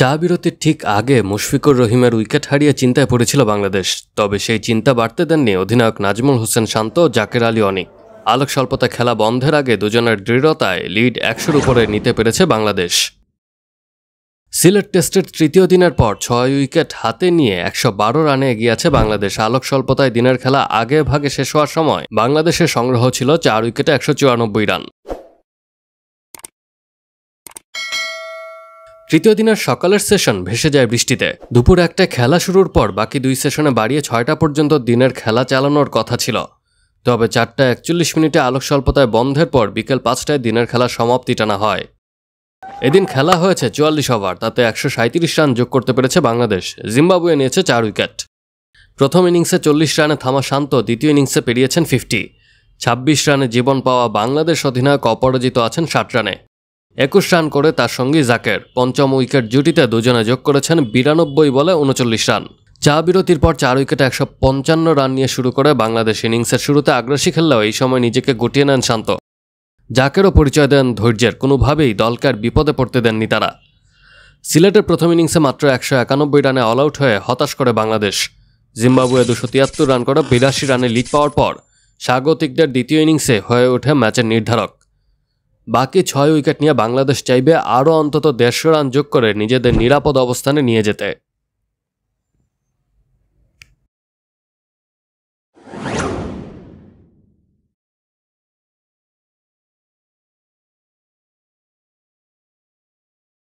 চা বিরতির ঠিক আগে মুশফিকুর রহিমের উইকেট হারিয়ে চিন্তায় পড়েছিল বাংলাদেশ। তবে সেই চিন্তা বাড়তে দেননি অধিনায়ক নাজমুল হোসেন শান্ত, জাকের আলী অনিক। আলোক স্বল্পতা খেলা বন্ধের আগে দুজনের দৃঢ়তায় লিড ১০০-র উপরে নিতে পেরেছে বাংলাদেশ। সিলেট টেস্টের তৃতীয় দিনের পর ৬ উইকেট হাতে নিয়ে ১১২ রানে এগিয়ে আছে বাংলাদেশ। আলোক স্বল্পতায় দিনের খেলা আগে ভাগে শেষ হওয়ার সময় বাংলাদেশের সংগ্রহ ছিল ৪ উইকেটে ১৯৪ রান। তৃতীয় দিনের সকালের সেশন ভেসে যায় বৃষ্টিতে। দুপুর ১টায় খেলা শুরুর পর বাকি ২ সেশনে বাড়িয়ে ৬টা পর্যন্ত দিনের খেলা চালানোর কথা ছিল। তবে ৪টা ৪১ মিনিটে আলোক স্বল্পতায় বন্ধের পর বিকেল ৫টায় দিনের খেলা সমাপ্তি টানা হয়। এদিন খেলা হয়েছে ৪৪ ওভার, তাতে ১৩৭ রান যোগ করতে পেরেছে বাংলাদেশ। জিম্বাবুয়ে নিয়েছে ৪ উইকেট। প্রথম ইনিংসে ৪০ রানে থামা শান্ত দ্বিতীয় ইনিংসে পেরিয়েছেন ৫০। ২৬ রানে জীবন পাওয়া বাংলাদেশ অধিনায়ক অপরাজিত আছেন ৬০ রানে। ২১ রান করে তার সঙ্গী জাকের। পঞ্চম উইকেট জুটিতে দুজনে যোগ করেছেন ৯২ বলে ৩৯ রান। চা বিরতির পর ৪ উইকেটে ১৫৫ রান নিয়ে শুরু করে বাংলাদেশ। ইনিংসের শুরুতে আগ্রাসী খেললেও এই সময় নিজেকে গুটিয়ে নেন শান্ত। জাকেরও পরিচয় দেন ধৈর্যের, কোনোভাবেই দলকে আর বিপদে পড়তে দেননি তারা। সিলেটের প্রথম ইনিংসে মাত্র ১৯১ রানে অল আউট হয়ে হতাশ করে বাংলাদেশ। জিম্বাবুয়ে ২৭৩ রান করে ৮২ রানে লিড পাওয়ার পর স্বাগতিকদের দ্বিতীয় ইনিংসে হয়ে ওঠে ম্যাচের নির্ধারক। বাকি ৬ উইকেট নিয়ে বাংলাদেশ চাইবে আরও অন্তত ১৫০ রান যোগ করে নিজেদের নিরাপদ অবস্থানে নিয়ে যেতে।